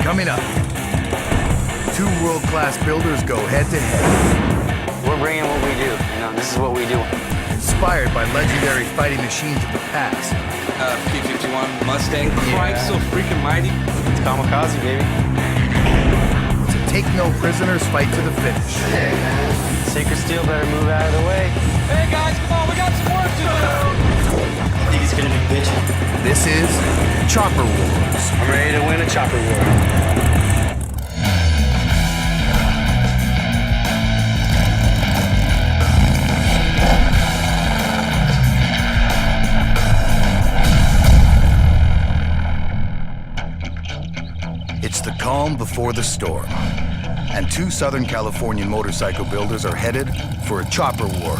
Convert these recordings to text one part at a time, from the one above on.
Coming up, two world-class builders go head-to-head. We're bringing what we do, this is what we do. Inspired by legendary fighting machines of the past. P-51 Mustang, quite so freaking mighty. It's kamikaze, baby. To take no prisoners, fight to the finish. Sacred Steel better move out of the way. Hey guys, come on, we got some work to do. I think he's gonna be bitching. This is Chopper Wars. I'm ready to win a chopper war. It's the calm before the storm, and two Southern Californian motorcycle builders are headed for a chopper war.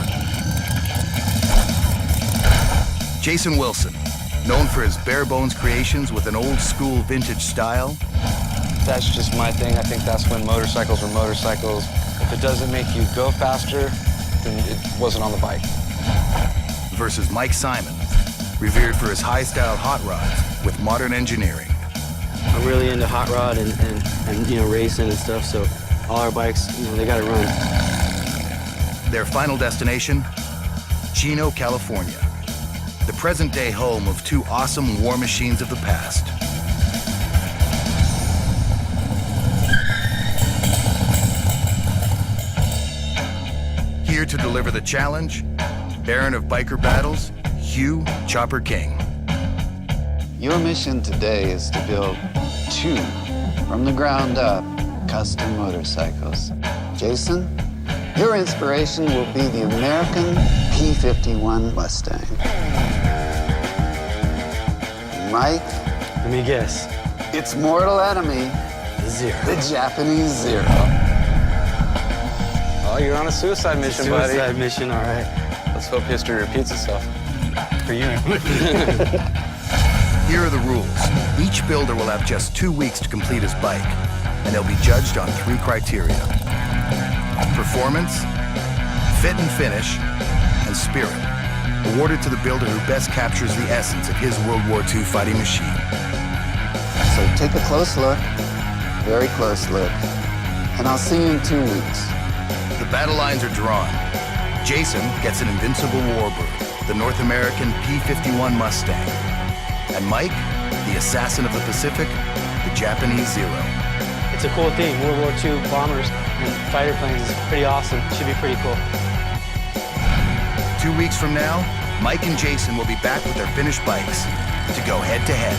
Jason Wilson, known for his bare-bones creations with an old-school vintage style. That's just my thing. I think that's when motorcycles were motorcycles. If it doesn't make you go faster, then it wasn't on the bike. Versus Mike Simon, revered for his high-style hot rods with modern engineering. I'm really into hot rod and racing and stuff, so all our bikes, they gotta run. Their final destination, Chino, California, the present-day home of two awesome war machines of the past. Here to deliver the challenge, Baron of Biker Battles, Hugh Chopper King. Your mission today is to build two, from the ground up, custom motorcycles. Jason, your inspiration will be the American P-51 Mustang. Mike? Let me guess. Its mortal enemy, The Zero. the Japanese Zero. Oh, you're on a suicide mission, buddy. Suicide mission, all right. Let's hope history repeats itself. For you. Here are the rules. Each builder will have just 2 weeks to complete his bike, and they'll be judged on 3 criteria: performance, fit and finish, and spirit, awarded to the builder who best captures the essence of his World War II fighting machine. So take a close look, very close look, and I'll see you in 2 weeks. The battle lines are drawn. Jason gets an invincible warbird, the North American P-51 Mustang. And Mike, the assassin of the Pacific, the Japanese Zero. It's a cool thing. World War II bombers and fighter planes is pretty awesome. Should be pretty cool. 2 weeks from now, Mike and Jason will be back with their finished bikes to go head-to-head.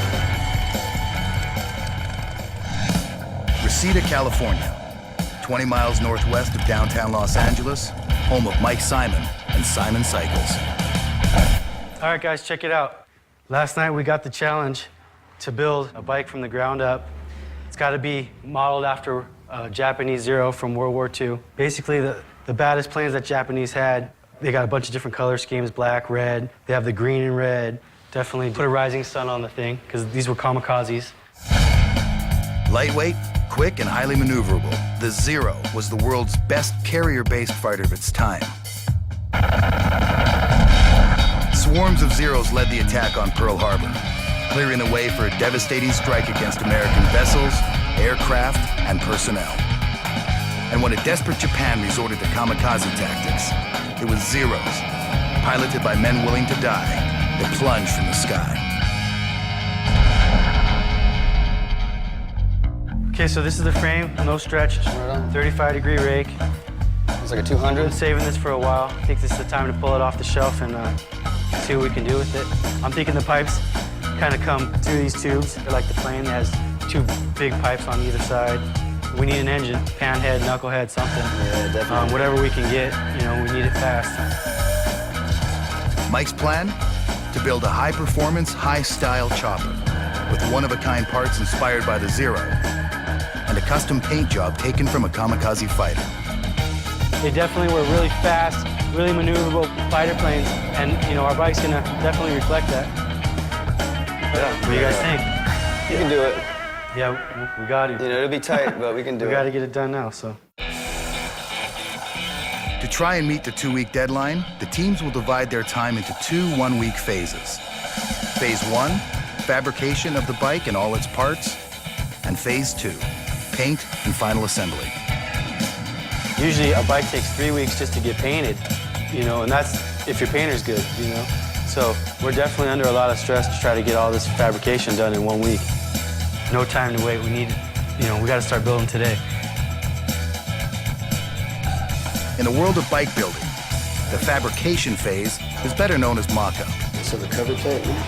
Reseda, California, 20 miles northwest of downtown Los Angeles, home of Mike Simon and Simon Cycles. All right, guys, check it out. Last night we got the challenge to build a bike from the ground up. It's got to be modeled after a Japanese Zero from World War II. Basically, the baddest planes that Japanese had, they got a bunch of different color schemes, black, red. They have the green and red. Definitely put a rising sun on the thing, because these were kamikazes. Lightweight, quick, and highly maneuverable, the Zero was the world's best carrier-based fighter of its time. Swarms of Zeros led the attack on Pearl Harbor, clearing the way for a devastating strike against American vessels, aircraft, and personnel. And when a desperate Japan resorted to kamikaze tactics, it was Zeros, piloted by men willing to die, that plunged from the sky. Okay, so this is the frame, no stretch, 35-degree rake. It's like a I've 200. been saving this for a while. I think this is the time to pull it off the shelf and see what we can do with it. I'm thinking the pipes kind of come through these tubes. They're like the plane that has 2 big pipes on either side. We need an engine, pan head, knucklehead, something. Yeah, definitely. Whatever we can get, we need it fast. Mike's plan? To build a high-performance, high-style chopper with one-of-a-kind parts inspired by the Zero and a custom paint job taken from a kamikaze fighter. They definitely were really fast, really maneuverable fighter planes, and our bike's gonna definitely reflect that. Yeah. What do you guys think? You can do it. Yeah, we got to. It'll be tight, but we can do We it. got to get it done now, so. To try and meet the 2-week deadline, the teams will divide their time into 2 one-week phases. Phase 1, fabrication of the bike and all its parts. and Phase 2, paint and final assembly. Usually a bike takes 3 weeks just to get painted, and that's if your painter's good, So we're definitely under a lot of stress to try to get all this fabrication done in 1 week. No time to wait. We need, we got to start building today. In the world of bike building, the fabrication phase is better known as mock-up. So the cover plate now?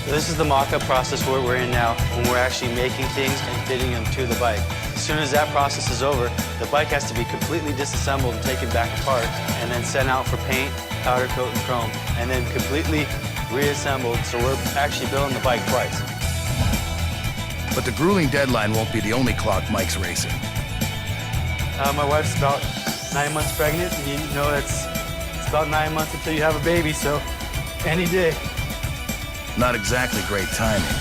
So this is the mock-up process where we're in now, when we're actually making things and fitting them to the bike. As soon as that process is over, the bike has to be completely disassembled and taken back apart, and then sent out for paint, powder coat, and chrome, and then completely reassembled, so we're actually building the bike twice. But the grueling deadline won't be the only clock Mike's racing. My wife's about 9 months pregnant, and it's about 9 months until you have a baby, so any day. Not exactly great timing.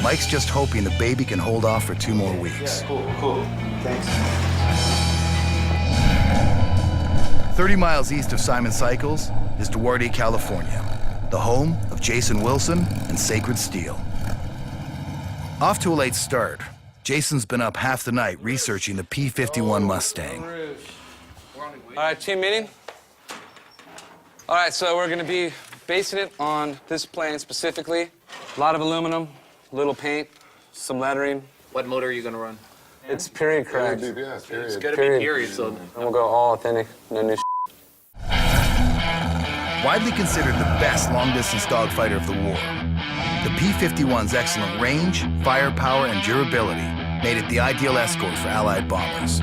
Mike's just hoping the baby can hold off for 2 more weeks. Yeah, cool. Thanks. 30 miles east of Simon Cycles is Duarte, California, the home of Jason Wilson and Sacred Steel. Off to a late start, Jason's been up half the night researching the P51 Mustang. All right, team meeting. All right, so we're gonna be basing it on this plane specifically. A lot of aluminum, little paint, some lettering. What motor are you gonna run? It's period correct. It's gonna be period, so. And we'll go all authentic, no new Widely considered the best long-distance dogfighter of the war, the P51's excellent range, firepower, and durability made it the ideal escort for Allied bombers.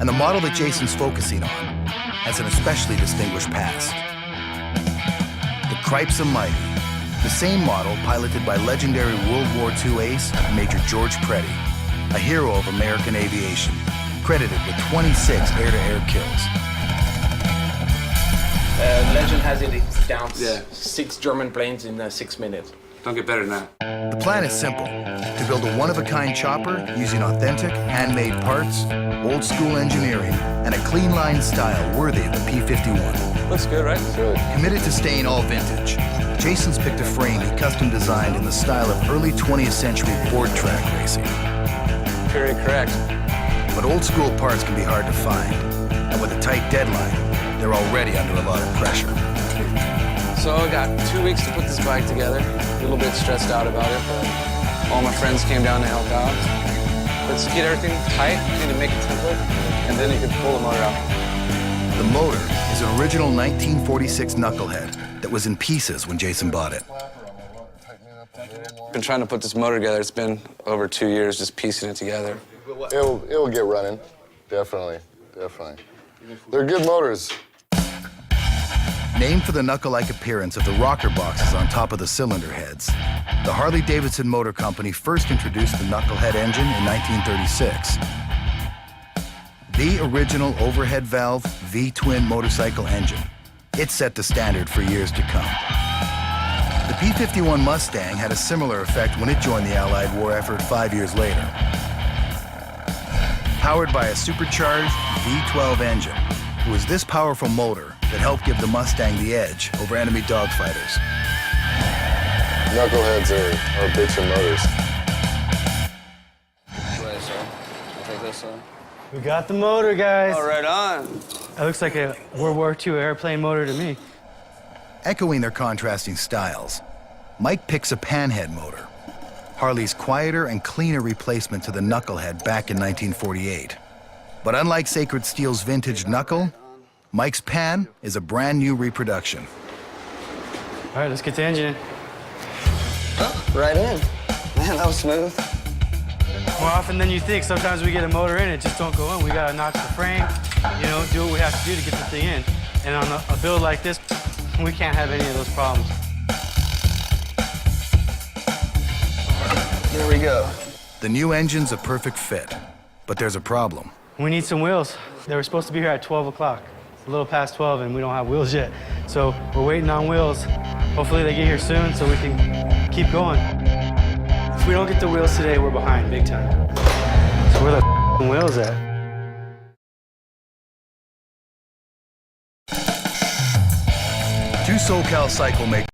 And the model that Jason's focusing on has an especially distinguished past. The Cripes Mighty, the same model piloted by legendary World War II ace Major George Preddy, a hero of American aviation, credited with 26 air-to-air kills. Legend has it down 6 German planes in 6 minutes. Don't get better than that. The plan is simple: to build a one-of-a-kind chopper using authentic, handmade parts, old-school engineering, and a clean line style worthy of the P51. Looks good, right? Good. Committed to staying all vintage, Jason's picked a frame he custom designed in the style of early 20th century board track racing. Period correct. But old-school parts can be hard to find, and with a tight deadline, they're already under a lot of pressure. So I got 2 weeks to put this bike together. A little bit stressed out about it, but all my friends came down to help out. Let's get everything tight, need to make a template, and then you can pull the motor out. The motor is an original 1946 knucklehead that was in pieces when Jason bought it. Been trying to put this motor together. It's been over 2 years just piecing it together. It'll get running, definitely. They're good motors. Named for the knuckle-like appearance of the rocker boxes on top of the cylinder heads, the Harley-Davidson Motor Company first introduced the knucklehead engine in 1936. The original overhead valve V-twin motorcycle engine. It set the standard for years to come. The P51 Mustang had a similar effect when it joined the Allied war effort 5 years later. Powered by a supercharged V12 engine, it was this powerful motor that helped give the Mustang the edge over enemy dogfighters. Knuckleheads are bitchin' motors. Right, sir. Take this one. We got the motor, guys. All right, on. That looks like a World War II airplane motor to me. Echoing their contrasting styles, Mike picks a panhead motor, Harley's quieter and cleaner replacement to the knucklehead back in 1948. But unlike Sacred Steel's vintage knuckle, Mike's pan is a brand new reproduction. All right, let's get the engine in. Right in. Man, that was smooth. More often than you think, sometimes we get a motor in, it just don't go in. We gotta notch the frame, do what we have to do to get the thing in. And on a build like this, we can't have any of those problems. There we go. The new engine's a perfect fit, but there's a problem. We need some wheels. They were supposed to be here at 12 o'clock. It's a little past 12 and we don't have wheels yet. So we're waiting on wheels. Hopefully they get here soon so we can keep going. If we don't get the wheels today, we're behind big time. So where the wheels at? Two SoCal cycle makers